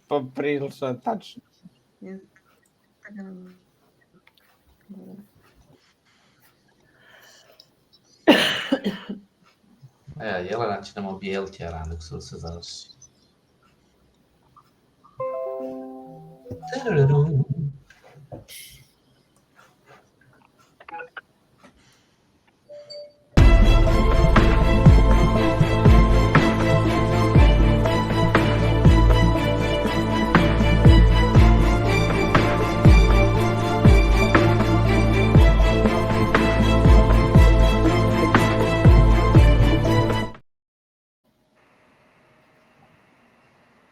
Poprilično tačno. Jelena će nam obijeliti jaran dok se završi.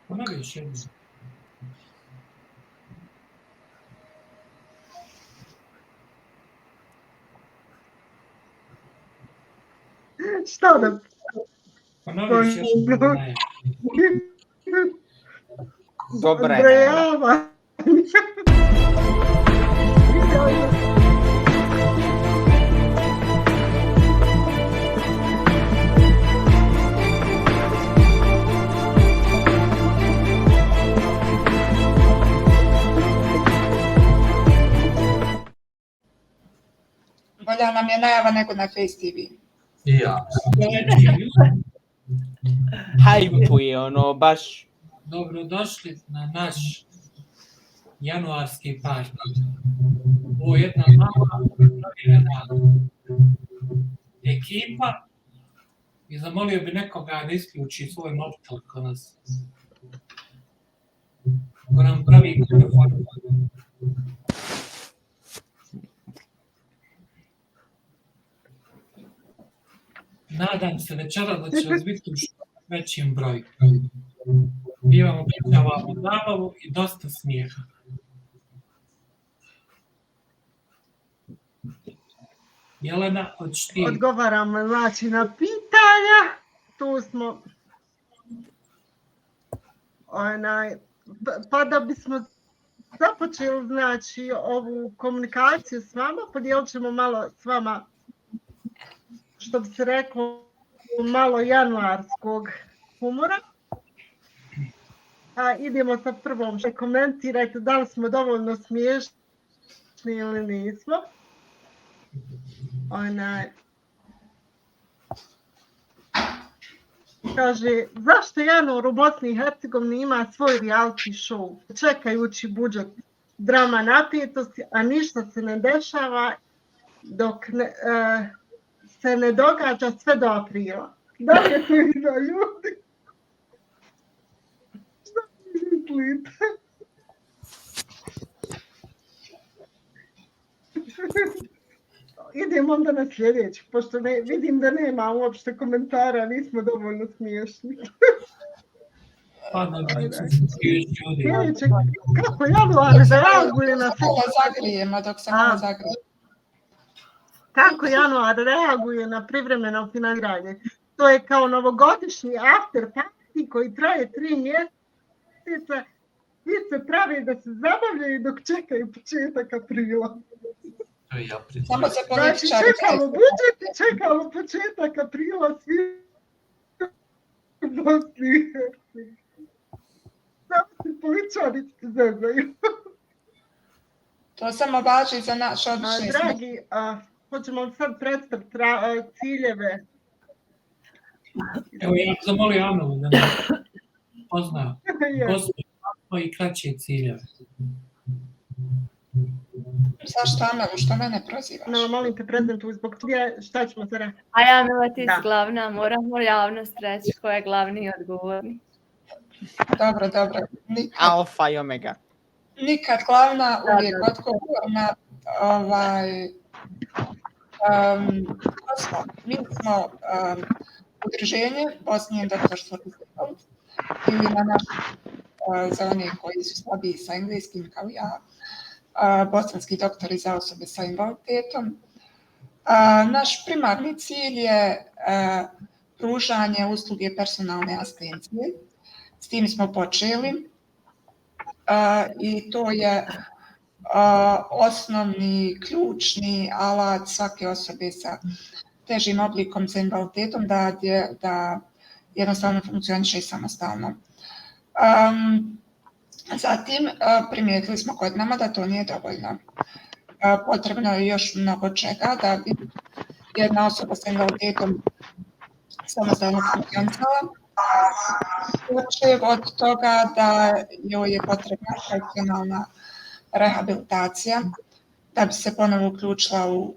Ponovi još jednu. Šta da? Ponovi još jednu. Dobra je. Brava. Bolja nam je najava nego na Face TV. I ja. Hajpuje, ono, baš... Dobrodošli na naš januarski party. Ovo je jedna mala provjerena ekipa i zamolio bi nekoga da isključi svoj mobitel ko nam pravi mikrofon. Nadam se večera da će vas biti u što većim broju. Mi vam obećavamo zabavu i dosta smijeha. Jelena, hoćeš ti? Odgovaramo znači na pitanja. Tu smo. Pa da bismo započeli znači ovu komunikaciju s vama, podijelit ćemo malo s vama, što bi se reklo, malo januarskog humora. Idemo sa prvom, što komentirajte da li smo dovoljno smiješni ili nismo. Kaže, zašto Januar u Bosni i Hercegovini ima svoj reality show, čekajući budžet, drama, napetosti, a ništa se ne dešava dok se ne događa sve do aprila. Da li je to ide ljudi? Šta mislite? Idem onda na sljedeći, pošto vidim da nema uopšte komentara, nismo dovoljno smiješni. Sljedeće, kako Januar reaguje na... Kako Januar reaguje na privremeno financiranje? To je kao novogodišnji after party koji traje 3 mjeseca. Svi se pravi da se zabavljaju dok čekaju početak aprila. Samo se znači, čekamo budžet i čekamo početak aprila, svi u Bosni i Hercegovini. Samo se političari zezaju. To samo važi za naš obični. Dragi, hoćemo sad predstaviti ciljeve. Evo, ja zamolio Anu da me pozna moji kraće ciljeve. Zašto Amelu, što mene prozivaš? No, molim te, prezentuj zbog toga, šta ćemo se reći? A ja, Miletis, glavna, moramo javnost reći ko je glavni i odgovorni. Dobro. Alfa i omega. Nikad glavna, uvijek odgovorna. Mi smo udruženje Bosnian Doctors for Disabled ili na naš, za one koji su slabiji sa engleskim kao ja, bosanski doktori za osobe sa invaliditetom. Naš primarni cilj je pružanje usluge personalne asistencije. S tim smo počeli i to je osnovni, ključni alat svake osobe sa težim oblikom sa invaliditetom da jednostavno funkcioniše i samostalno. Zatim primijetili smo godinama da to nije dovoljno. Potrebno je još mnogo čega da bi jedna osoba s invaliditetom samostalno funkcionisala. Počev od toga da joj je potrebna profesionalna rehabilitacija da bi se ponovo uključila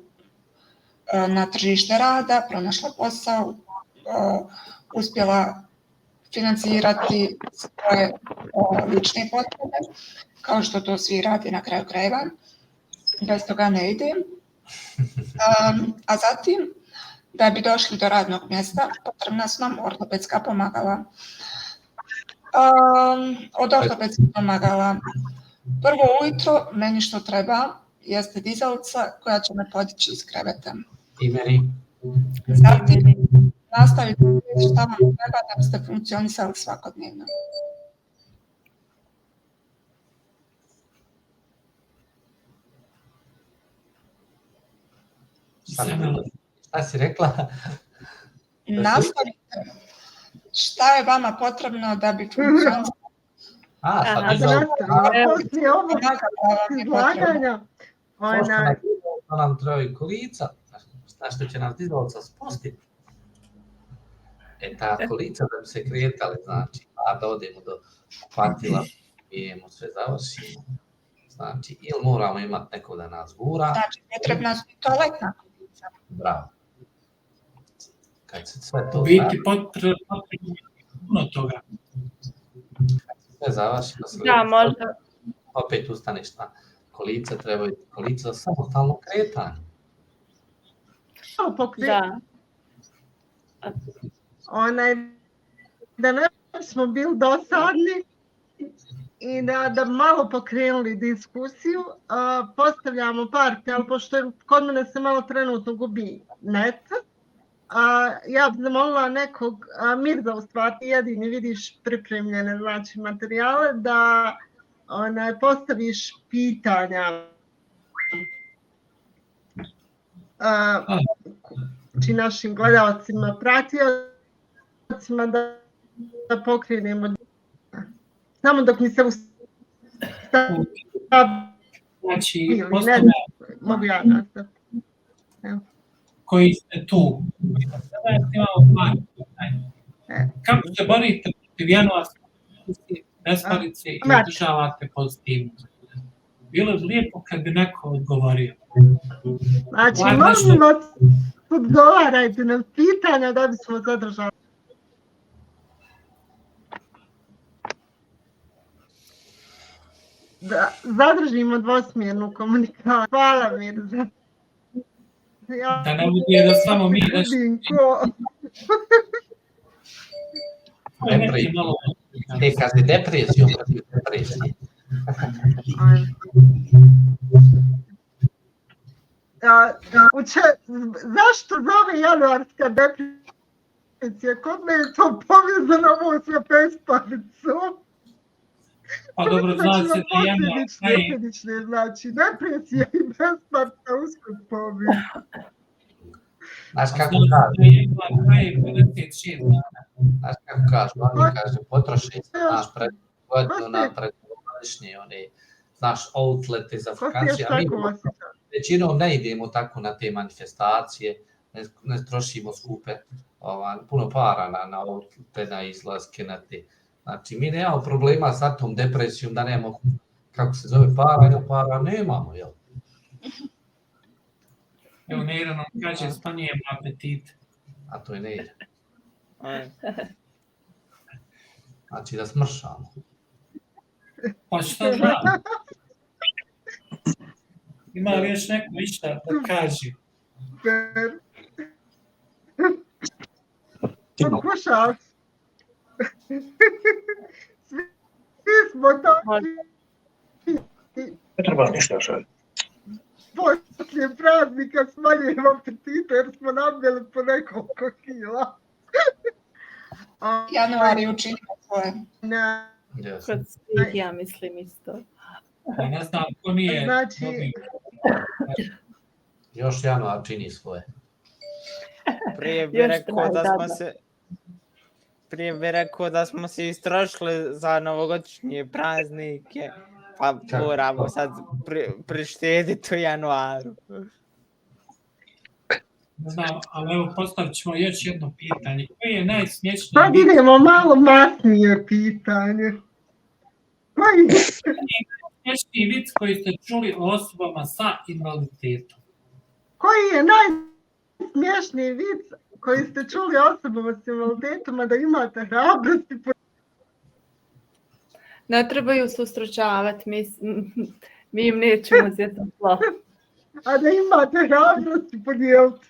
na tržište rada, pronašla posao, uspjela financirati svoje lične potrebe, kao što to svi radi na kraju krajeva. Bez toga ne ide. A zatim, da bi došli do radnog mjesta, potrebna su nam ortopedska pomagala. Od ortopedskih pomagala prvo ujutro meni što treba jeste dizalica koja će me podići iz kreveta. I meni. Zatim nastavite šta vam treba da biste funkcionisali svakodnevno. Šta si rekla? Nastavite šta je vama potrebno da bi funkcionisali. Poslije ovog izlaganja, To nam treba kolica. Znaš što će nam dizalica spustiti? Ta kolica da bi se kretali, znači, a da odemo do patila, pijemo, sve završimo. Znači, ili moramo imati neko da nas gura. Znači, potrebna su i toaletna kolica. Bravo. Kad se sve to Biti potrebno puno toga. sve završi, Da, možda. opet ustaneš na kolica, treba biti kolica za samostalno kretanje. Da. Da ne smo bili dosadni i da malo pokrenuli diskusiju, postavljamo par, ali pošto kod mene se malo trenutno gubi net, ja bih zamolila nekog, Mirza u stvari jedini vidiš pripremljene znači materijale, da postaviš pitanja znači našim gledalcima, pratiocima da pokrenemo. Samo dok mi se ustavi, Znači, mogu ja nastaviti. koji ste tu. Sada imamo par pitanja. Kako se borite protiv januarske besparice i održavate pozitivnost? Bilo je lijepo kad bi neko odgovorio. Znači, molim vas, odgovarajte na pitanja da bismo zadržali. Da zadržimo dvosmjernu komunikaciju. Hvala Mirza. Da ne bude da samo mi Kaže depresiju protiv depresije. Zašto zove januarska depresija? Kod me je to povezano ovo sa besparicom. Pa dobro, znači se da januar znači depresija i besparica uskoro povezano. Znaš kako kažu, oni kaže potroši se naš godinu na predgodišnje, znaš, outlete za vakancije, a mi većinom ne idemo tako na te manifestacije, ne trošimo skupe puno para na outlete, na izlaske, na te. Znači, mi nemamo problema sa tom depresijom, da nemamo, kako se zove, para nemamo, jel? Evo, Neira nam kaže, smanjujemo apetit. A to je Neira. Znači, da smršamo. Pa što znam? Ima li još neko išta da kaže? Pokušao. Svi smo takvi. Ne treba ništa šaliti. Poslije praznika smanjujemo apetite jer smo nabili po nekoliko kila. Januar je učinio svoje. Kod svih, ja mislim isto. Ne znam, ko nije dobio. Još januar čini svoje. Prije prije bi rekao da smo se istrošili za novogodišnje praznike, pa moramo sad prištediti u januaru. Ne znam, ali evo postavit ćemo još jedno pitanje. Koji je najsmješniji Sad vic? idemo malo masnije pitanje. Koji je? Najsmješniji vic koji ste čuli o osobama sa invaliditetom? Koji je najsmješniji vic koji ste čuli o osobama s invaliditetom, a da imate hrabrosti? Ne trebaju se ustručavati, mi im nećemo uzeti zlo. A da imate hrabrosti podijeliti.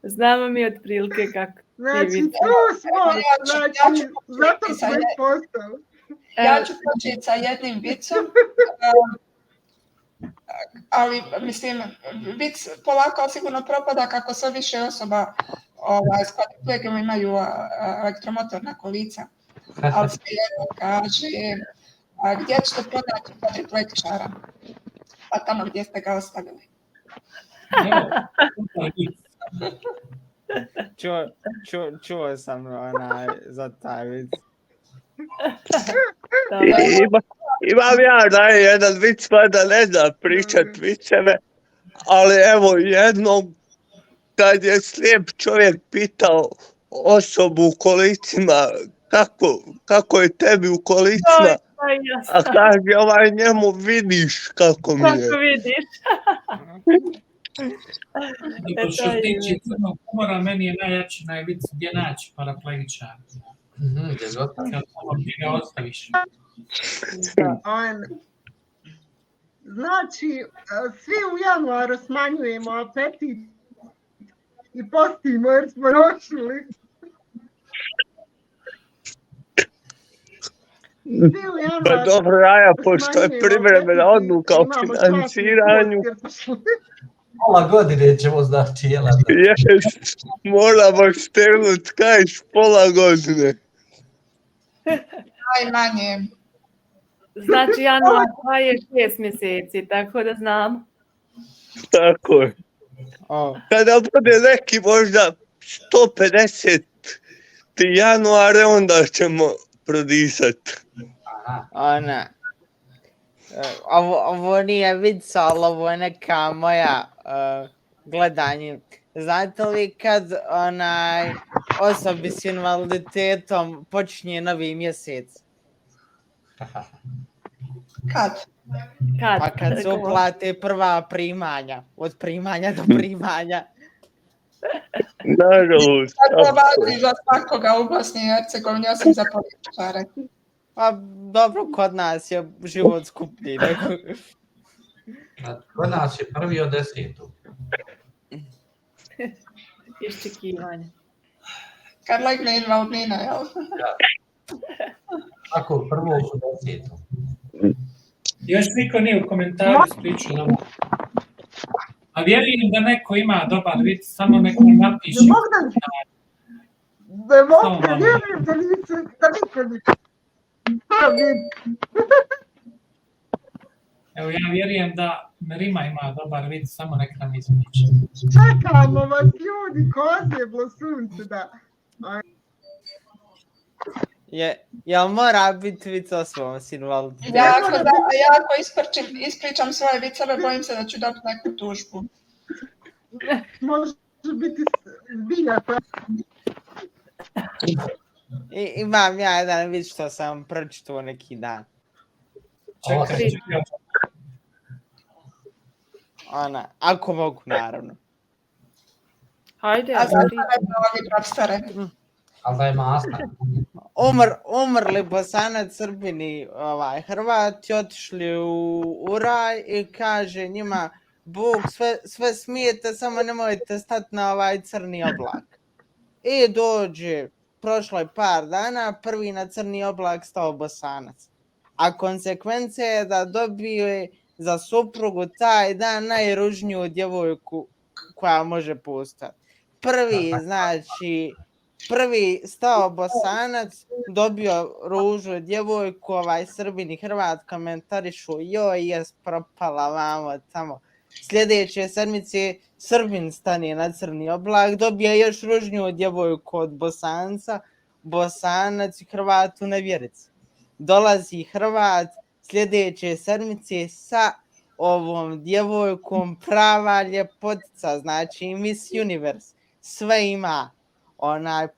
Znamo mi otprilike kako Znači, ti vici. tu smo, znači, zato smo ih postali. Ja ću početi sa jednim vicom, ali mislim, vic polako ali sigurno propada kako sve više osoba s kvalifikacijom imaju elektromotorna kolica. Ali se jedno kaže, gdje ćete pronaći kvadriplekčara? Pa tamo gdje ste ga ostavili. Čuo sam za taj vic. Imam ja jedan vic, mada ne znam pričat viceve, ali evo jednom kad je slijep čovjek pitao osobu u kolicima kako je tebi u kolicima, a kaže njemu vidiš kako mi je. Kako vidiš. Što se tiče crnog humora, meni je najjači najvic gdje naći paraplegičara. Kad ga ostaviš. Znači, svi u januaru smanjujemo apetit i postimo jer smo rošili. Pa dobro, Raja, pošto je privremena odluka o financiranju. Pola godine ćemo znači jela. Jest, moramo štegnuti, kažeš pola godine. Najmanje. Znači, januar je 6 mjeseci, tako da znam. Tako je. Kada bude neki možda 150. januare, onda ćemo prodisati. Ovo nije vic, ali ovo je neka moja gledanje. Znate li kad osobi s invaliditetom počinje novi mjesec? Kad? Pa kad se uplate prva primanja, od primanja do primanja. Nažalost. To važi za svakoga u Bosni i Hercegovini, osim za političare. Pa dobro, kod nas je život skuplji. Kod nas je 1.10. Iščekivanje. Kad legne invalidnina, jel? Tako, 1.10. Još niko nije u komentaru pričao da a vjerujem da neko ima dobar vic, samo neko napiše. Da vjerujem da niko niko. Evo, ja vjerujem da Rima ima dobar vic, samo nek nam izpriča. Čekamo vas ljudi, ko ozeblo sunce, da. Jel mora biti vic o svom s invaliditetom? Ja ako ispričam svoje viceve, bojim se da ću dobiti neku tužbu. Može biti zbilja. Imam ja jedan vic što sam pročitao neki dan. Čekaj. Ako mogu, naravno. Hajde, a zastare. Ali da je masna. Umrli Bosanac, Srbini, Hrvati, otišli u raj i kaže njima Bog sve smijete, samo nemojte stati na ovaj crni oblak. I dođe, prošlo je par dana, prvi na crni oblak stao Bosanac. A konsekvencija je da dobije za suprugu taj dan najružniju djevojku koja može postati. Prvi stao Bosanac, dobio ružu djevojku, Srbin i Hrvat komentarišu, joj, jes propala vamo tamo. Sljedeće sedmice Srbin stane na crni oblak, dobije još ružniju djevojku od Bosanca, Bosanac i Hrvat u nevjerici. Dolazi Hrvat sljedeće sedmice sa ovom djevojkom, prava ljepotica, znači Miss Universe, sve ima.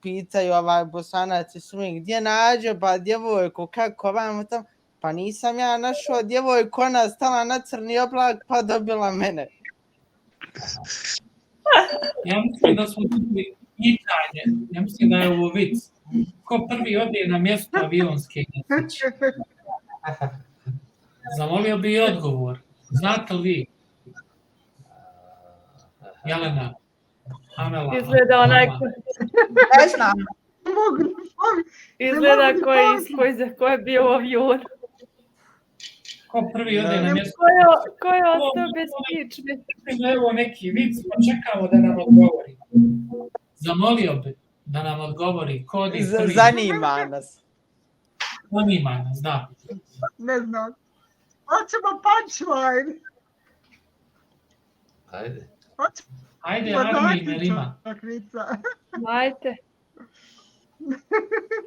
Pitaju Bosanac i Sumi, gdje nađe pa djevojku, kako vam tam? Pa nisam ja našao djevojku, ona stala na crni oblak pa dobila mene. Ja mislim da smo dobili pitanje, ja mislim da je ovo vic. Ko prvi ode na mjesto avionske nesreće? Zamolio bi i odgovor. Znate li vi? Jelena, Amela. Izgleda onaj Ne znam. Izgleda ko je bio u avionu. Ko prvi ode na mjesto? Ko je ostao bez kičme? Evo neki vic, pa čekamo da nam odgovori. Zamolio bi da nam odgovori ko ode prvi. Zanima nas. Zanima nas, da. Ne znam. Hoćemo punchline. Ajde. Ajde, Armin, Nerima. Ajde.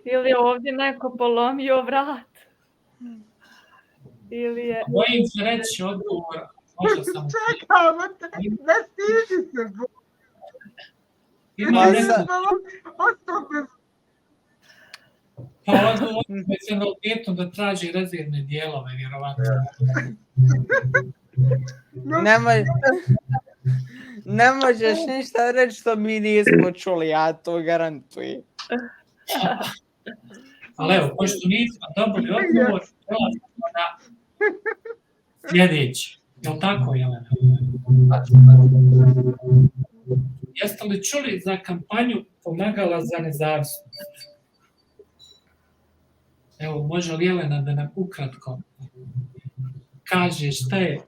Ili je ovdje neko polomio vrat? Ili je... Bojim se reći odgovor. Možda sam... Čekamo te, ne stidi se. Ima neko... Pa odgovor se na odjetom da traži rezervne dijelove, vjerovatno. Ne možeš ništa reći što mi nismo čuli, ja to garantujem. Ali evo, pošto nismo dobili odgovor, prelazimo na sljedeći. Je li tako, Jelena? Jeste li čuli za kampanju Pomagala za nezavisnost? Evo, može li Jelena da nam ukratko kaže šta je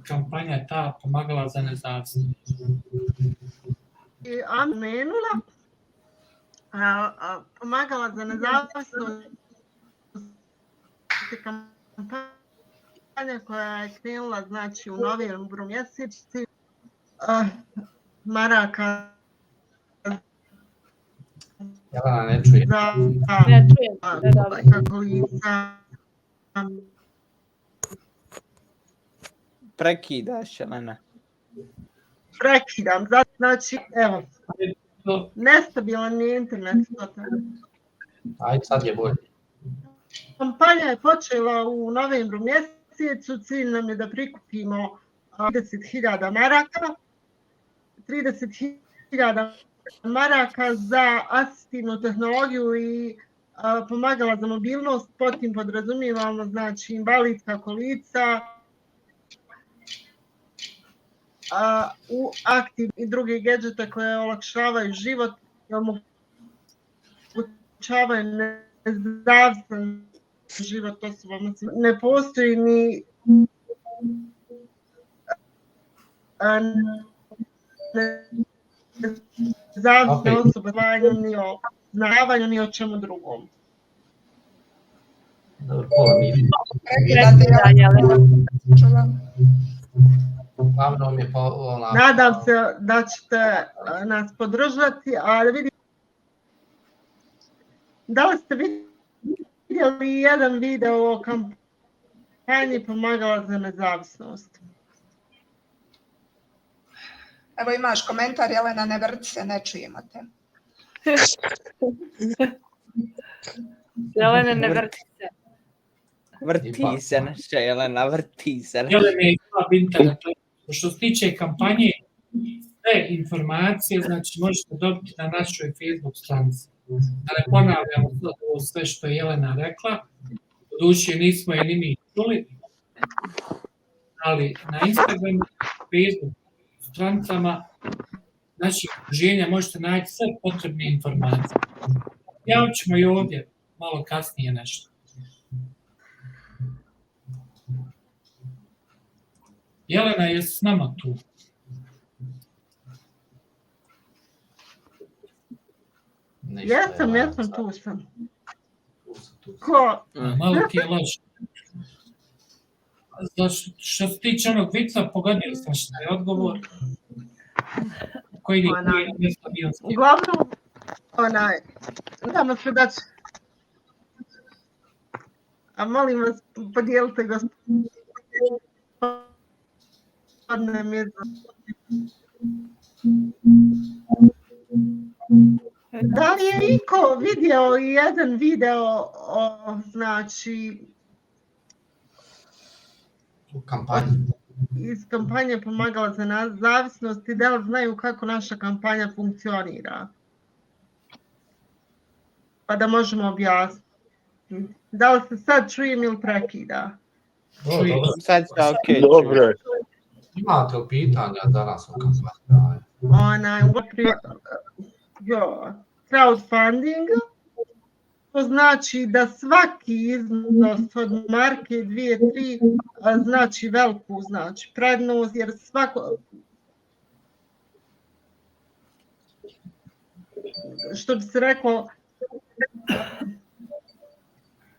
kampanja ta Pomagala za nezavisnost? Amenula, Pomagala za nezavisnost je kampanja koja je krenula znači u novembru mjeseci. Maraka Jelena ne čuje. Ne čujem. Katolica. Prekidaš, Jelena. Prekidam, znači, evo, nestabilan je internet. Ajde, sad je bolje. Kampanja je počela u novembru mjesecu, cilj nam je da prikupimo 30.000 maraka. 30.000 maraka za asistivnu tehnologiju i pomagala za mobilnost, pod tim podrazumijevamo znači invalidska kolica, u aktiv i druge gadžete koje olakšavaju život i omogućavaju nezavisan život osobama. Ne postoji ni nezavisne osobe ni o znavanju ni o čemu drugom. Nadam se da ćete nas podržati, ali vidim da li ste vidjeli jedan video o kampanji Pomagala za nezavisnost? Evo imaš komentar, Jelena, ne vrti se, ne čujemo te. Jelena, ne vrti se. Vrti se naša Jelena, vrti se. Jelena je slab internet. Što se tiče kampanje, sve informacije, znači možete dobiti na našoj Facebook stranici. Da ne ponavljamo sve što je Jelena rekla, doduše nismo je ni mi čuli, ali na Instagramu, Facebook stranicama naših udruženja možete naći sve potrebne informacije. Javit ćemo i ovdje malo kasnije nešto. Jelena je s nama tu. Jesam, tu sam. Ko? Malo ti je loše. Što se tiče onog vica, pogodio sam što je odgovor. Koji je mjesto bio? Uglavnom, Nadamo se da će. A molim vas, podijelite gospodine Mirza. Da li je iko vidio jedan video znači U kampanji. iz kampanje Pomagala za zavisnost i da li znaju kako naša kampanja funkcionira? Pa da možemo objasniti. Da li se sad čujem ili prekida? Sad se okej. Dobro. Imate li pitanja danas u kampanji? Crowdfunding, to znači da svaki iznos od marke 2-3 znači veliku znači prednost, jer svako, što bi se rekao,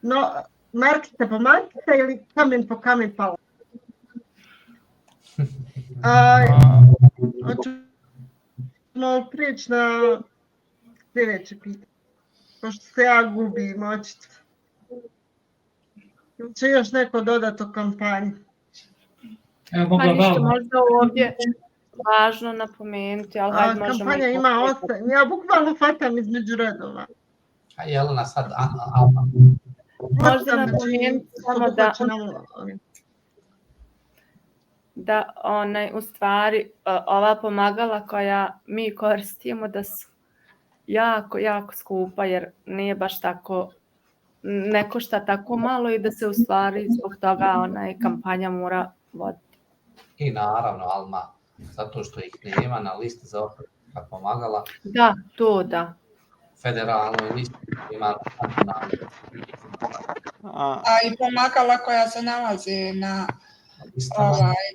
no, markica po markica ili kamen po kamen pala. Hoćemo prijeći na sljedeće pitanje, pošto se ja gubim očito. Će još neko dodati o kampanji? Pa ništa, možda ovdje važno napomenuti, ali hajde možemo... Kampanja ima 8, ja bukvalno fatam između redova. A Jelena sad, Možda napomenuti samo da u stvari ova pomagala koja mi koristimo da su jako, jako skupa, jer nije baš tako, ne košta tako malo i da se u stvari zbog toga kampanja mora voditi. I naravno, Alma, zato što ih nema na listi za operativna pomagala. Da, to da. Federalnoj listi ima A i pomagala koja se nalaze na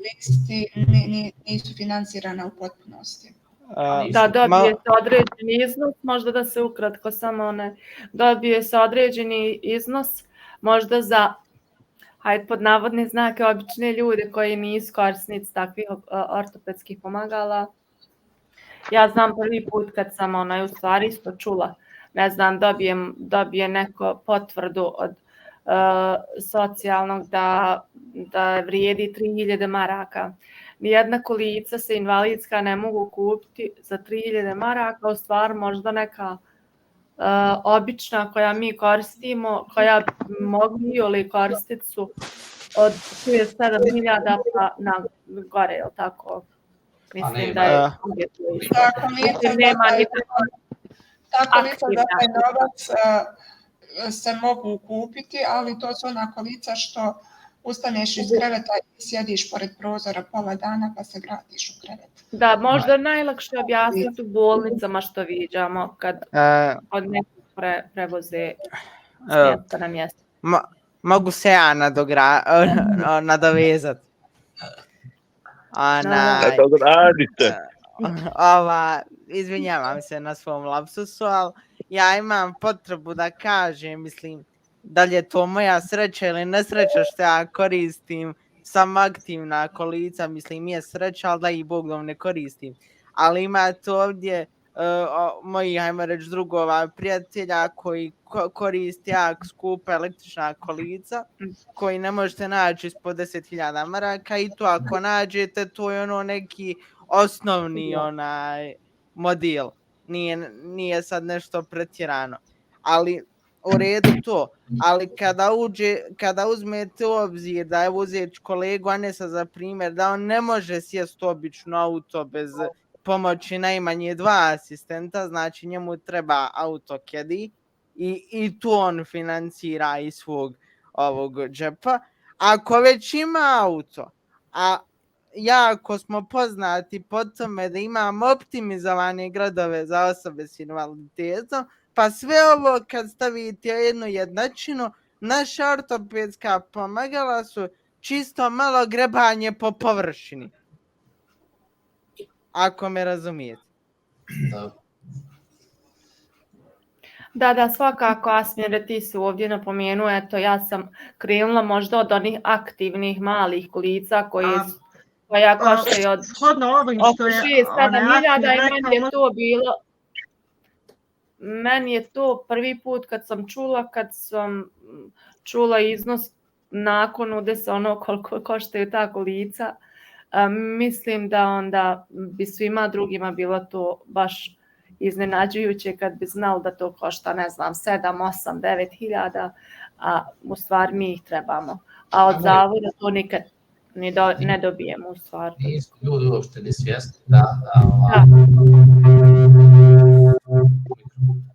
listi nisu financirana u potpunosti. Da, dobije se određeni iznos, možda da se ukratko samo dobije se određeni iznos, možda za, hajde pod navodne znake, obične ljude koji nisu korisnici takvih ortopedskih pomagala. Ja znam prvi put kad sam u stvari isto čula, ne znam, dobije neko potvrdu od socijalnog da vrijedi 3000 maraka. Nijedna kolica se invalidska ne mogu kupiti za 3000 maraka, u stvari možda neka obična koja mi koristimo, koja mogu ili koristiti su od 7.000 pa na gore, je li tako? Mislim da je tako lica da taj novac se mogu kupiti, ali to su ona kolica što ustaneš iz kreveta i sjediš pored prozora pola dana pa se vratiš u krevet. Da, možda najlakše objasniti u bolnicama što viđamo kad od nekog prevoze mjesta na mjesto. Mogu se ja nadovezati. Nadogradite. Izvinjavam se na svom lapsusu, ali ja imam potrebu da kažem, mislim, da li je to moja sreća ili nesreća što ja koristim sam aktivna kolica, mislim, je sreća, ali da ih Bogom ne koristim. Ali imate ovdje mojih, ajmo reći, drugova prijatelja koji koriste jako skupa električna kolica, koji ne možete naći ispod 10.000 maraka i to ako nađete, to je neki osnovni model. Nije sad nešto pretjerano. Ali u redu to, ali kada uzmete u obzir da je uzeti kolegu Anesa za primjer, da on ne može sjesti obično auto bez pomoći najmanje 2 asistenta, znači njemu treba auto caddy i to on financira iz svog ovog džepa. Ako već ima auto, a jako smo poznati po tome da imamo optimizovane gradove za osobe s invaliditetom, pa sve ovo kad stavite jednu jednačinu, naša ortopedska pomagala su čisto malo grebanje po površini. Ako me razumijete. Da, svakako, Asmire, ti si ovdje napomenuo, eto, ja sam krenula možda od onih aktivnih malih kolica koja koštaju od oko 6-7 hiljada i meni je to bilo meni je to prvi put kad sam čula iznos nakon udesa ono koliko koštaju ta kolica. Mislim da onda bi svima drugima bilo to baš iznenađujuće kad bi znali da to košta, ne znam, 7, 8, 9 hiljada, a u stvari mi ih trebamo. A od zavoda to nikad ne dobijemo u stvari. Nisu ljudi uopšte ni svjesni da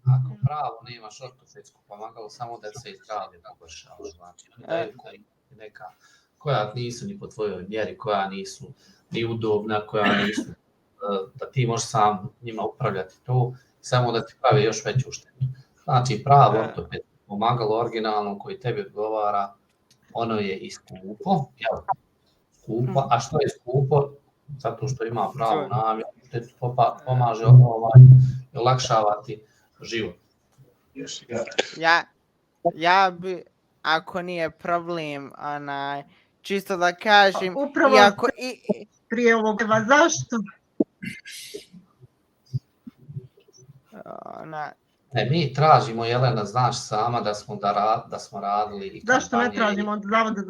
ako pravo nemaš ortopedsko pomagalo, samo da se izgradi poboljšava. Znači, oni daju neka koja nisu ni po tvojoj mjeri, koja nisu ni udobna, koja nisu da ti možeš sam njima upravljati to, samo da ti pravi još veću štetu. Znači, pravo ortopedsko pomagalo originalno koji tebi odgovara, ono je i skupo, skupo, a što je skupo? Zato što ima pravu namjeru, što ti pomaže i olakšava ti život. Ja bi, ako nije problem, čisto da kažem, upravo prije ovoga, zašto? Mi tražimo, Jelena, znaš sama da smo radili i kampanje. Zašto ne tražimo od Zavoda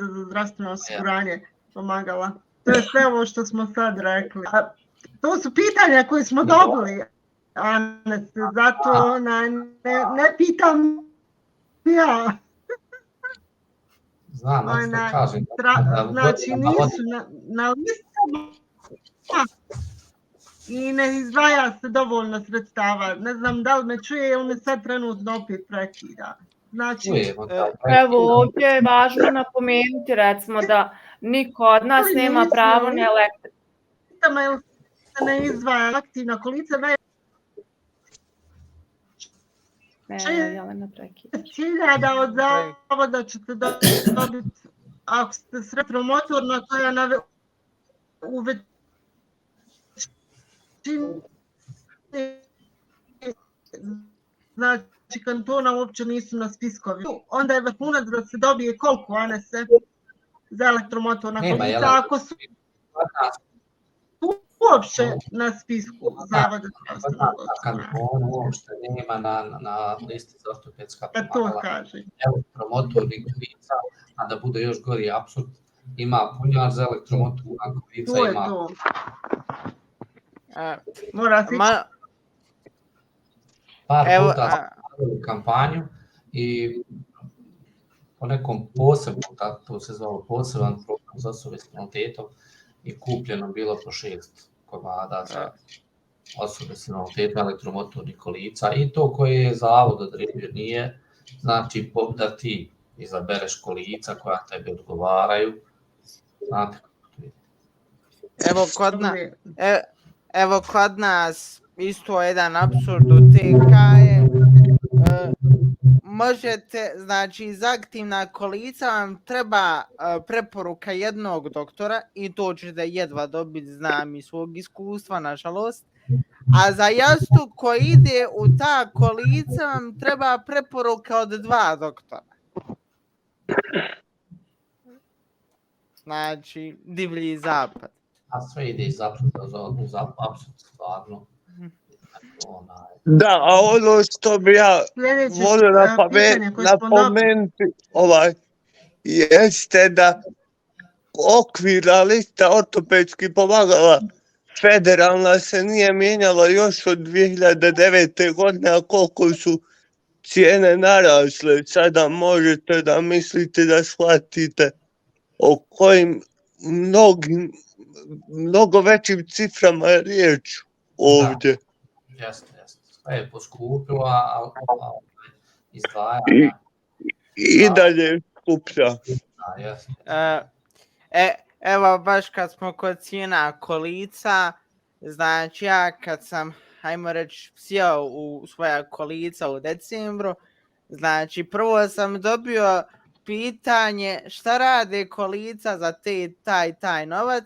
za zdravstveno osiguranje pomagala? To je sve ovo što smo sad rekli. To su pitanja koje smo dobili, zato ne pitam ja. Znam, što kažem. Znači nisu na listama i ne izdvaja se dovoljno sredstava. Ne znam da li me čuje, on je sad trenutno opet prekida. Znači, evo ovdje je važno napomenuti recimo da niko od nas nema pravo na elektriku. Ne izdvaja aktivna kolica, Jelena prekida. Hiljada od zavoda ćete dobiti, ako ste sretromotorna, koja u većini znači kantona uopće nisu na spiskovi. Onda je vrhunac da se dobije koliko, Anese, za elektromotorna kolica, ako su uopće na spisku Zavoda zdravstvenog osiguranja. Kantonu uopšte nema na listi za ortopedska pomagala. To kaže. Elektromotornih kolica, a da bude još gori apsurd, ima punjar za elektromotorna kolica. To je to. Mora se... Par puta smo radili kampanju i po nekom posebnom, to se zvalo poseban program za osobe s invaliditetom i kupljeno bilo po 6 komada za osobe s invaliditetom elektromotornih kolica i to koje je zavod odredio nije, znači da ti izabereš kolica koja tebi odgovaraju. Znate kako to ide. Evo kod nas isto jedan apsurd u TK je, možete, znači za aktivna kolica vam treba preporuka jednog doktora i to ćete jedva dobiti, znam iz svog iskustva, nažalost, a za jastuk koji ide u ta kolica vam treba preporuka od 2 doktora. Znači, divlji zapad. A sve ide iz apsurda stvarno. Da, a ono što bi ja volio napomenuti jeste da okvirna lista ortopedskih pomagala federalna se nije mijenjala još od 2009. godine, a koliko su cijene narasle. Sada možete da mislite da shvatite o kojim mnogo većim ciframa je riječ ovdje. Jeste. Sve je poskupilo, a izdvajanja... I dalje skuplja. Evo, baš kad smo kod cijena kolica, znači ja kad sam, ajmo reći, sjeo u svoja kolica u decembru, znači prvo sam dobio pitanje šta rade kolica za taj novac,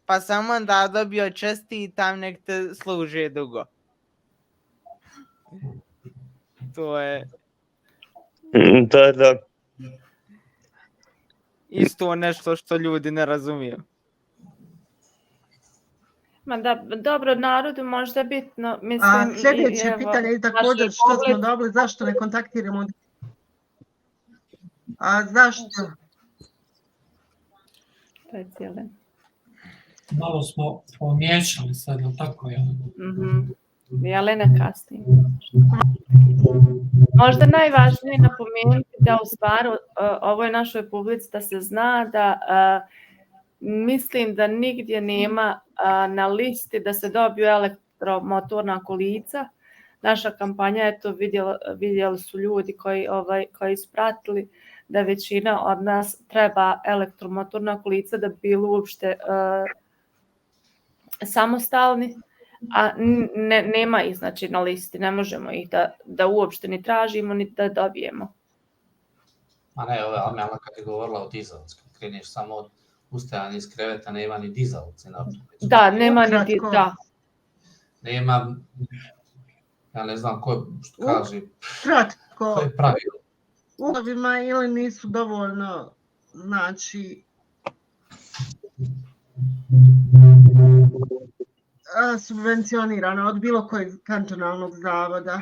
pa sam onda dobio čestitam, nek te služe dugo. To je... Da. Isto nešto što ljudi ne razumiju. Dobro, narodu možda bitno, A mislim... sljedeće pitanje je također što smo dobili, zašto ne kontaktiramo? A zašto? Malo smo pomiješali sad, ali tako je. Jelena kasnije. Možda najvažnije napomenuti da u stvari ovoj našoj publici da se zna da mislim da nigdje nema na listi da se dobiju elektromotorna kolica. Naša kampanja je to vidjeli su ljudi koji su pratili da većina od nas treba elektromotorna kolica da bi bili uopšte samostalni, a nema ih znači na listi, ne možemo ih da uopšte ni tražimo ni da dobijemo. A ne, ove Amela kad je govorila o dizalci, kad kreneš samo od ustajanja iz kreveta, nema ni dizalci. Da, nema ni dizalci. Nema, ja ne znam ko što kaže, Kratko. ko je pravilo. Uslovima ili nisu dovoljno, znači, subvencionirano od bilo kojeg kantonalnog zavoda.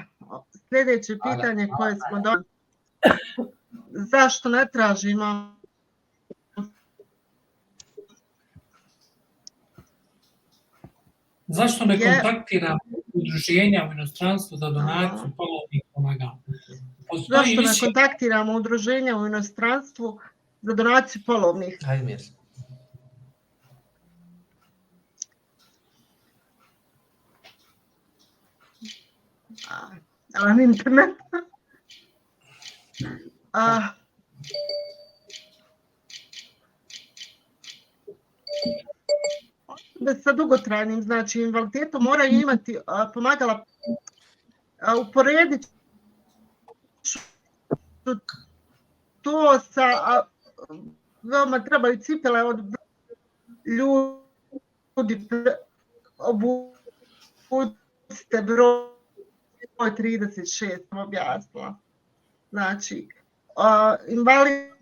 Sljedeće pitanje koje smo dobili, zašto ne tražimo Zašto ne kontaktiramo udruženja u inostranstvu za donaciju polovnih pomagala? Zašto ne kontaktiramo udruženja u inostranstvu za donaciju polovnih? Ajde, Na internet. Sa dugotrajnim, znači invaliditetom moraju imati pomagala. Uporediti to sa veoma trebaju cipele od ljudi obudite broj 36 sam objasnila. Znači, invalidska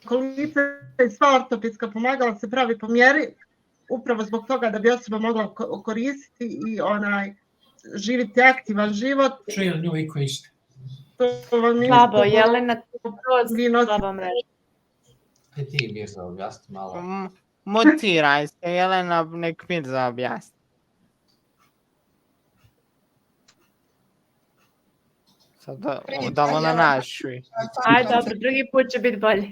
kolica i sva ortopedska pomagala se pravi po mjeri upravo zbog toga da bi osoba mogla koristiti i živjeti aktivan život. Čuje li nju i koji ste? Slabo, Jelena, slaba mreža. Ti Mirza objasni malo. Mutiraj se, Jelena, nek Mirza objasni. Sad da ona našuje. Ajde, dobro, drugi put će biti bolje.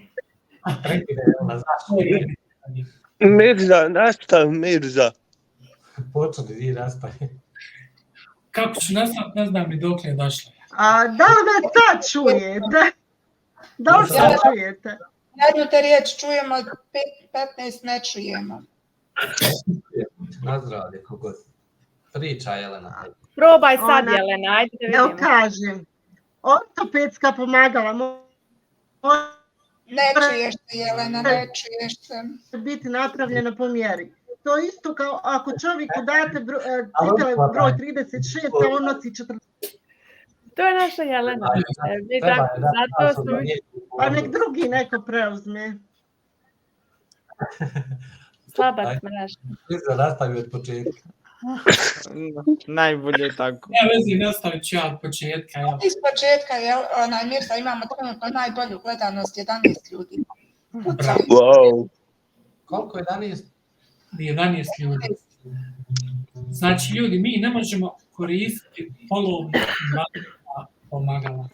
Mirza, nastav Mirza. Počeli vi nastavi. Kako ću nastaviti, ne znam ni dok je došla. Da li me sad čujete? Da li sad čujete? Jednu te riječ čujemo, 15 ne čujemo. Nazdravlje, kogod. Priča, Jelena. Probaj sad, Jelena, ajde da vidimo. Ja kažem, ortopedska pomagala ne čuješ se, Jelena, ne čuješ se. Biti napravljena po mjeri. To isto kao ako čovjeku date cipele broj 36, a on nosi 40. To je naša Jelena. A nek drugi neko preuzme. Slaba mreža. Mirza, nastavi od početka. Najbolje tako. Ne vezi, nastavit ću ja od početka. Iz početka, Mirza, imamo trenutno najbolju gledanost, 11 ljudi. Wow. Koliko je 11? 11 ljudi. Znači, ljudi, mi ne možemo koristiti polovna pomagala.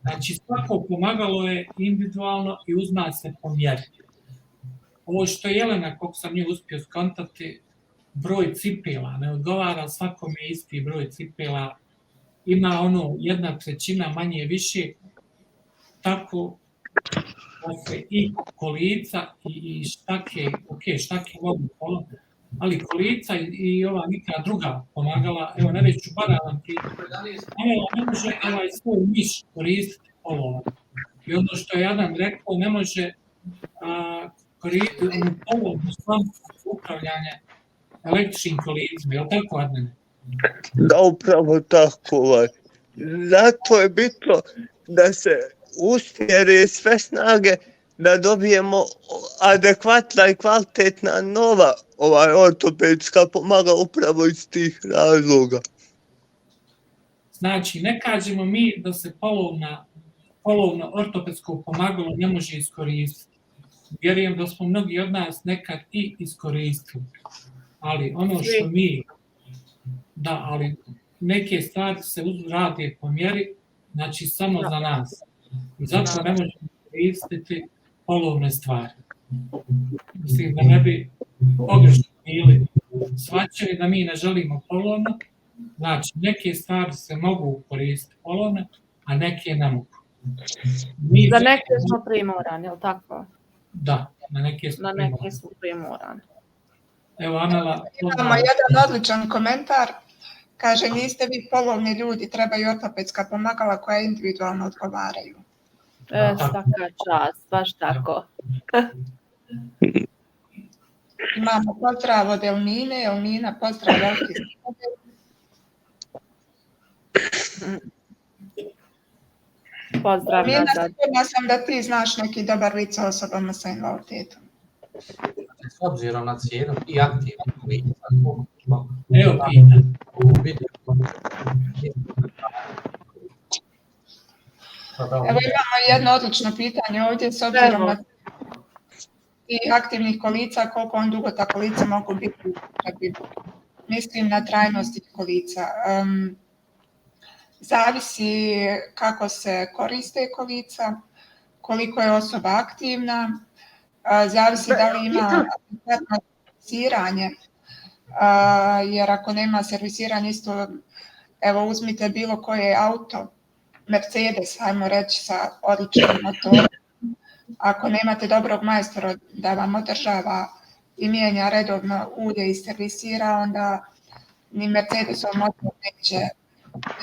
Znači, svako pomagalo je individualno i uzna se po mjeri. Ovo što je Jelena, koliko sam nju uspio skontati, broj cipela, ne odgovara svakome isti broj cipela, ima 1/3 manje više, tako i kolica i štake, štake mogu polomiti, ali kolica i ova neka druga pomagala, evo najveću banalan ne može svoj miš koristiti polovan. I ono što je Adam rekao, ne može koristiti polovnu slamku upravljanja električnim kolicima, je li tako, Adnane? Da, upravo tako. Zato je bitno da se usmjeri sve snage da dobijemo adekvatna i kvalitetna nova ortopedska pomagala upravo iz tih razloga. Znači, ne kažemo mi da se polovno ortopedsko pomagalo ne može iskoristiti. Vjerujem da smo mnogi od nas nekad i iskoristili. Ali ono što mi, ali neke stvari se rade po mjeri, znači samo za nas. I zato ne možemo koristiti polovne stvari. Mislim da ne bi pogrešno bili shvaćali da mi ne želimo polovno. Znači, neke stvari se mogu koristiti polovne, a neke ne mogu. Za neke smo primorani, je li tako? Da, na neke smo primorani. Evo, Anela... Imamo jedan odličan komentar. Kaže, niste vi polovni ljudi, trebaju ortopedska pomagala koja individualno odgovaraju. Svaka čast, baš tako. Imamo pozdrav od Elmine. Elmina, pozdrav veliki srce. Pozdrav nazad. Sigurna sam da ti znaš neki dobar vic o osobama sa invaliditetom. S obzirom na cijenu i aktivnih lica. Evo pita. Evo imamo jedno odlično pitanje ovdje s obzirom na tih aktivnih kolica, koliko on dugo ta kolica mogu biti, mislim na trajnost tih kolica. Zavisi kako se koriste kolica, koliko je osoba aktivna, zavisi da li ima servisiranje, jer ako nema servisiranje isto, evo uzmite bilo koje auto, Mercedes, ajmo reći, sa odličnim motorom. Ako nemate dobrog majstora da vam održava i mijenja redovno ulje i servisira, onda ni Mercedesov motor neće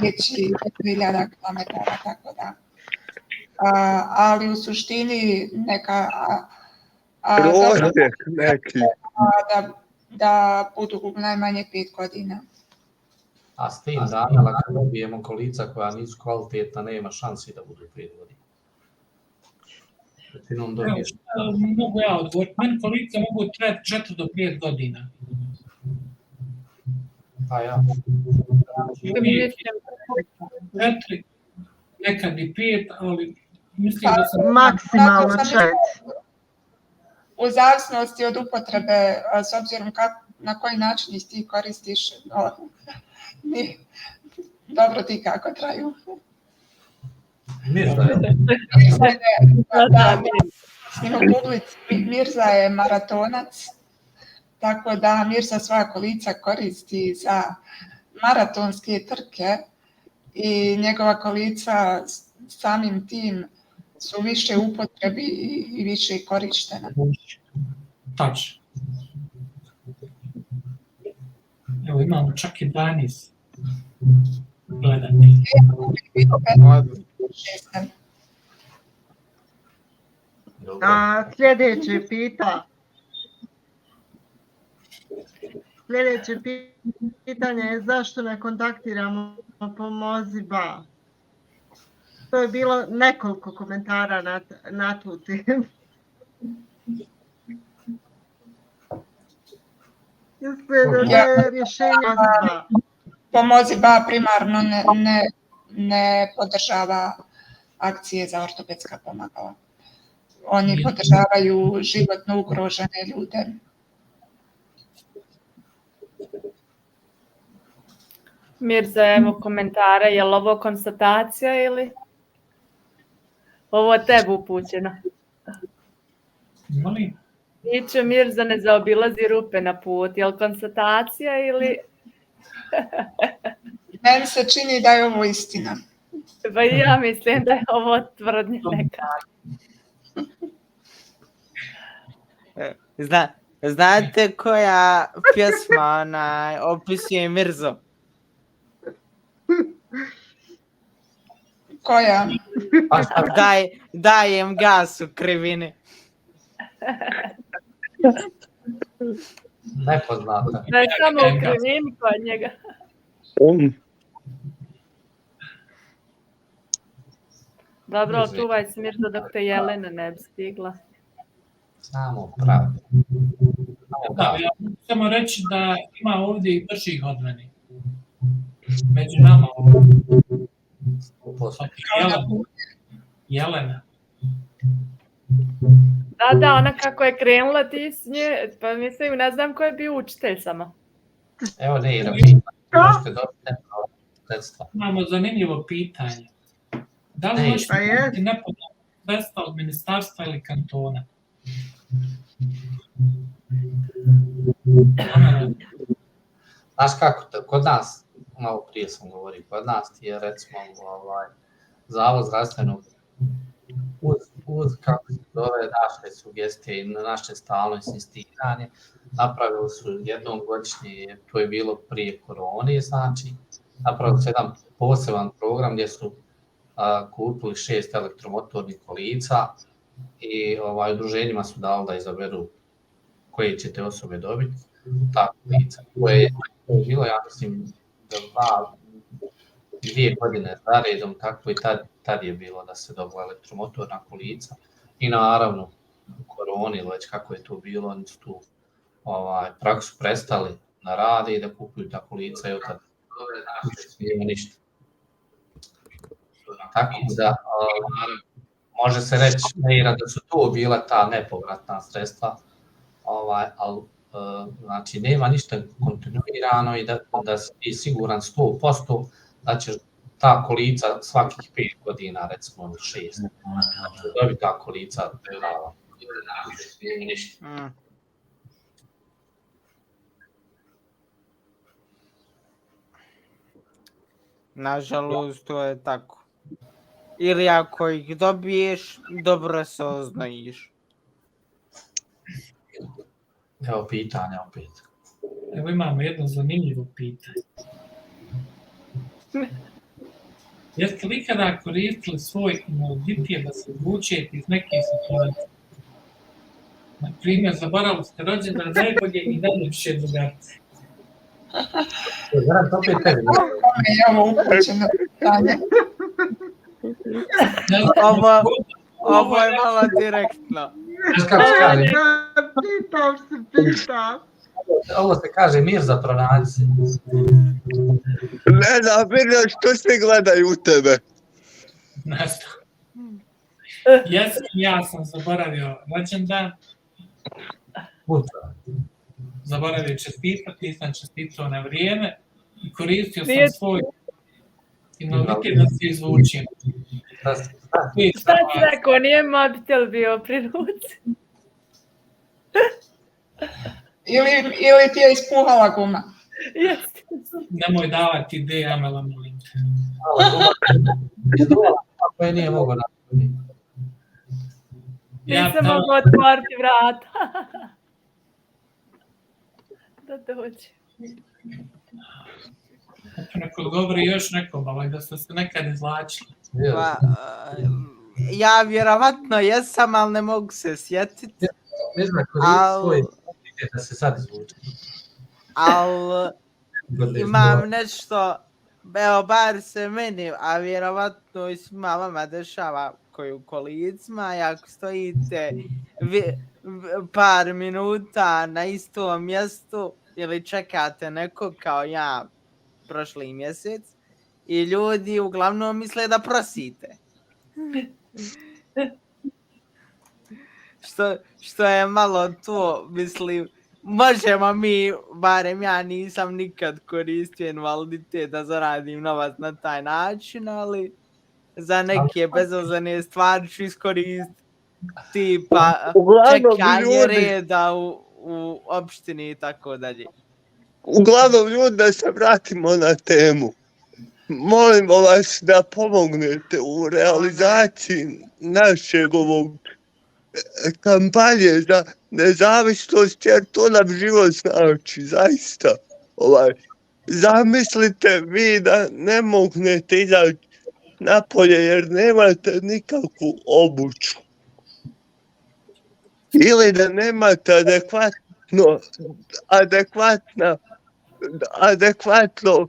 ići 3000 km, tako da. Ali u suštini neka da budu najmanje 5 godina. A s tim da Anela, kad dobijemo kolica koja nisu kvalitetna, nema šansi da budu 5 godina. Mogu ja odgovoriti. Meni kolica mogu trajati 4 do 5 godina. Pa ja. 4, nekad i 5, ali mislim da sam... Maksimalno 4. U zavisnosti od upotrebe, s obzirom na koji način ih ti koristiš, dobro ti kako traju. Mirza je maratonac, tako da Mirza svoja kolica koristi za maratonske trke i njegova kolica samim tim su više u upotrebi i više korištena. Tačno. Evo imamo čak i 12 gledatelja. Sljedeće pitanje je zašto ne kontaktiramo Pomozi.ba. To je bilo nekoliko komentara na tu temu. Pomozi.ba primarno ne podržava akcije za ortopedska pomagala. Oni podržavaju životno ugrožene ljude. Mirza, evo komentara, je li ovo konstatacija ili ovo tebi upućeno? Molim? Niče, Mirza, ne zaobilazi rupe na put, je li konstatacija ili... Meni se čini da je ovo istina. Pa ja mislim da je ovo tvrdnja neka. Znate koja pjesma opisuje Mirzo? Koja? Dajem gas u krivini. Nepoznata. Da je samo u krivini kod njega. Dobro, ali čuvaj se Mirza dok te Jelena ne bi stigla. Samo pravo. Da, ja mogu samo reći da ima ovdje i bržih od mene. Među nama ovdje. Jelena. Da, ona kako je krenula ti s nje, pa mislim, ne znam ko je bio učitelj samo. Evo ne, Ira, možete dobiti sredstva. Imamo zanimljivo pitanje. Da li možete dobiti nepovratna sredstva od ministarstva ili kantona? Znaš kako, kod nas, malo prije sam govorio, kod nas ti je recimo Zavod zdravstvenog uz kako se zove naše sugestije i naše stalno insistiranje, napravili su jednom godišnje, to je bilo prije korone, znači, napravili su jedan poseban program gdje su kupili 6 elektromotornih kolica i udruženjima su dali da izaberu koje će te osobe dobiti, ta kolica. To je bilo, ja mislim, 2 godine zaredom, tako i tad je bilo da se dobila elektromotorna kolica i naravno u koroni ili već kako je to bilo, oni su tu praksu prestali da rade i da kupuju ta kolica i od tada nije ništa. Tako da može se reći da su to bila ta nepovratna sredstva, ali znači nema ništa kontinuirano i da si siguran 100% da će ta kolica svakih 5 godina, recimo 6, dobiti ta kolica prava. Nažalost, to je tako. Ili ako ih dobiješ, dobro se oznajiš. Evo pitanje opet. Evo imamo jedno zanimljivo pitanje. Jeste li ikada koristili svoj invaliditet da se odlučujete iz neke situacije? Na primjer, zaboravili ste rođendan najbolje i najljepše drugarce. Zara, to opet tebi. Je ovo upućeno pitanje. Ovo je malo direktno. Pitam. Ovo se kaže Mirza, pronađi se. Ne da vidim što se gledaju u tebe. Ne znam. Ja sam zaboravio rođendan. Zaboravio čestitati, nisam čestitao na vrijeme i koristio sam svoj invaliditet da se izvučim. Šta si rekao, nije mobitel bio pri ruci? Ili ti je ispuhala guma? Jeste. Nemoj davati ideje, Amela, molim te. Ako je nije mogo napraviti. Nisam mogla otvoriti vrata. Da dođe. Neko govori još nekom, ali da ste se nekad izlačili. Ja vjerovatno jesam, ali ne mogu se sjetiti. Ne znam, koristi svoj invaliditet da se sad izvuče. Ali imam nešto, evo bar se meni, a vjerovatno i svima vama dešava koji u kolicima, i ako stojite par minuta na istom mjestu ili čekate nekog kao ja prošli mjesec i ljudi uglavnom misle da prosite. Što je malo to, mislim, možemo mi, barem ja nisam nikad koristio invaliditet da zaradim novac na taj način, ali za neke bezvezne stvari ću iskoristiti, tipa čekanje reda u opštini i tako dalje. Uglavnom, ljudi, da se vratimo na temu. Molim vas da pomognete u realizaciji našeg ovog kampanje za nezavisnost, jer to nam život znači, zaista. Zamislite vi da ne mognete izaći napolje jer nemate nikakvu obuću. Ili da nemate adekvatno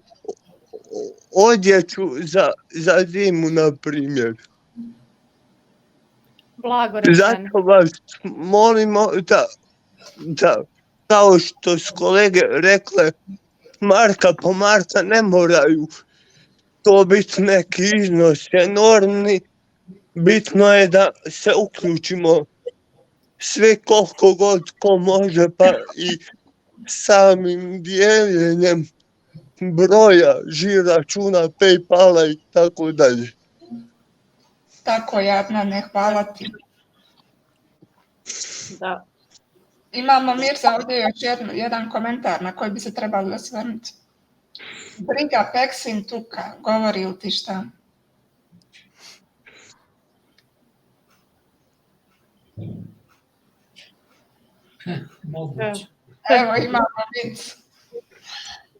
odjeću za zimu, na primjer. Blago rečeno. Zato vas molimo da kao što su kolege rekle, marka po marka ne moraju to biti neki iznos enormni. Bitno je da se uključimo sve koliko god ko može, pa i samim dijeljenjem broja žiro-računa, PayPala i tako dalje. Tako je, Adnane, hvala ti. Da. Imamo, Mirza, ovdje još jedan komentar na koji bi se trebali osvrnuti. Briga Peksin tuka, govori li ti šta? Moguće. Evo imamo vic.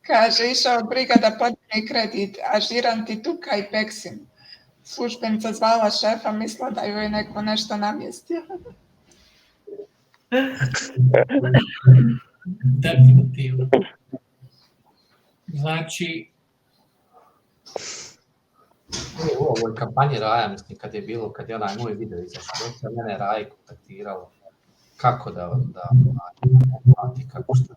Kaže, išao briga da podigne kredit, a žiranti tuka i Peksin. Službenica zvala šefa, mislila da joj je neko nešto namjestio. Definitivno. Znači, U ovoj kampanji Raja, mislim, kad je onaj moj video izašao, dosta mene Raja kontaktiralo kako da plati, kako što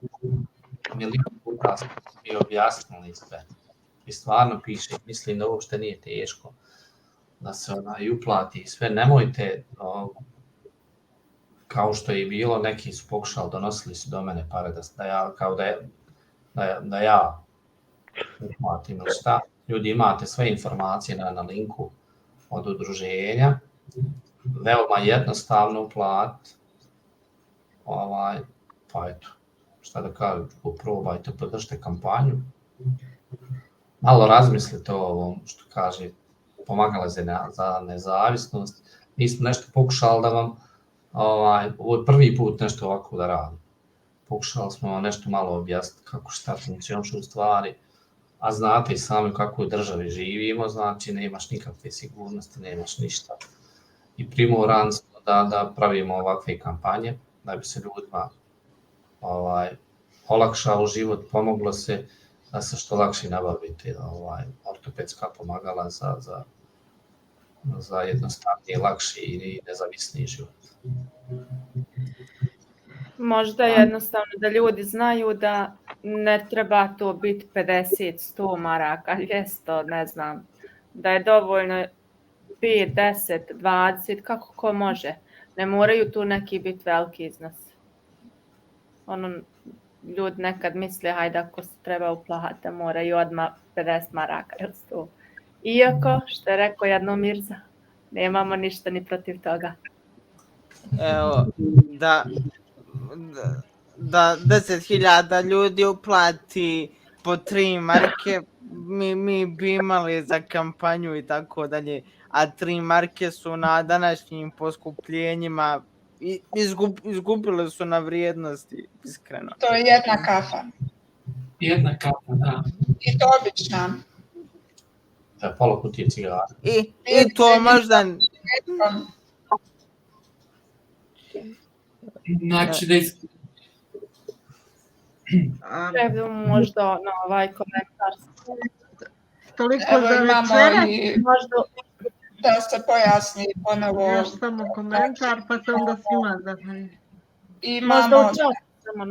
milijon puta smo mi objasnili sve. I stvarno piše, mislim da uopšte nije teško da se onaj uplati sve. Nemojte, kao što je bilo, neki su pokušali, donosili su do mene pare da ja uplatim ili šta. Ljudi, imate sve informacije na linku od udruženja. Veoma jednostavno uplatiti. Pa eto, šta da kažem, probajte, podržite kampanju. Malo razmislite o ovom što kaže pomagala za nezavisnost. Mi smo nešto pokušali da vam, ovo je prvi put nešto ovako da radim. Pokušali smo vam nešto malo objasniti kako šta funkcioniše u stvari, a znate i sami u kakvoj državi živimo, znači nemaš nikakve sigurnosti, nemaš ništa. I primoran smo da pravimo ovakve kampanje, da bi se ljudima olakšao život, pomoglo se da se što lakše nabaviti ortopedska pomagala za jednostavniji, lakši i nezavisniji život. Možda jednostavno da ljudi znaju da ne treba to biti 50, 100 maraka, 200, ne znam, da je dovoljno 5, 10, 20, kako ko može. Ne moraju tu neki biti veliki iznos. Ljudi nekad misle, hajde ako se treba uplatiti, moraju odmah 50 maraka ili 100. Iako, što je rekao jedno Mirza, nemamo ništa ni protiv toga. Evo, da 10.000 ljudi uplati po 3 marke, mi bi imali za kampanju i tako dalje, a 3 marke su na današnjim poskupljenjima izgubile su na vrijednosti, iskreno. To je jedna kafa. jedna kafa, da. I to obična. Da, pola kutije cigara. I to možda... Znači da Treba možda na ovaj komentar. Toliko Evo za imamo večeras. i Možda da se pojasni ponovo. Još samo komentar, pa se onda svima zahvaljujem. možda u Imamo, čat samo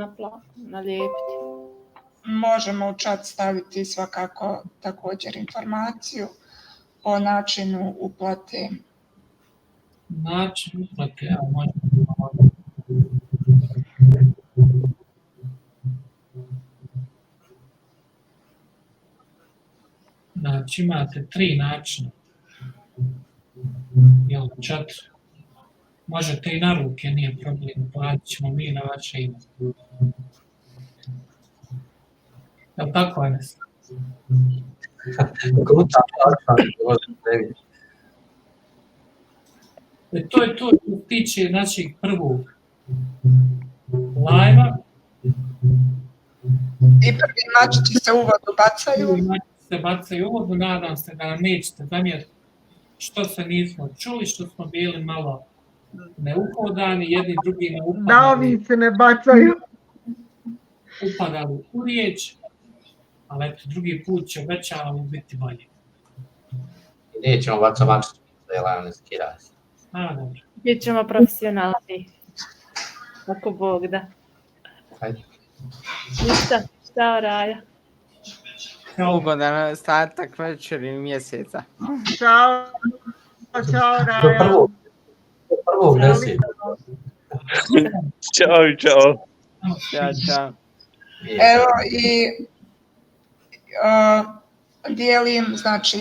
nalijepiti. možemo u chat staviti svakako također informaciju o načinu uplate. način uplate, evo možemo. Znači imate 3 načina. Jel, 4. Možete i na ruke, nije problem, platit ćemo mi na vaše ime. Jel tako, Enes? To je to što se tiče našeg prvog live-a. I prvi mačići se u vodu bacaju. Se bacaju u vodu, nadam se da nam nećete zamjeriti što se nismo čuli, što smo bili malo neuhodani, jedni drugi Da, ovi se ne bacaju. upadali u riječ, ali eto, drugi put će obećavamo biti bolje. I nećemo bacati mačić da je lajno skirati. A, dobro. Bit ćemo profesionalni. Ako Bog da. Ajde. Ništa, ćao Raja. Ugodan ostatak večeri i mjeseca. Ćao. Ćao, Do Raja. prvog 10. Ćao, čao. Ćao, čao. Evo i dijelim, znači,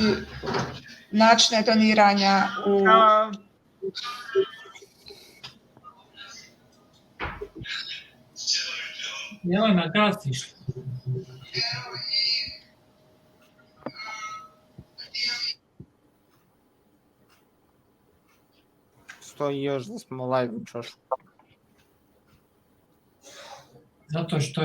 načine doniranja u... Ćao. Jelena, gasiš. Stoji još da smo live u čošku. Zato što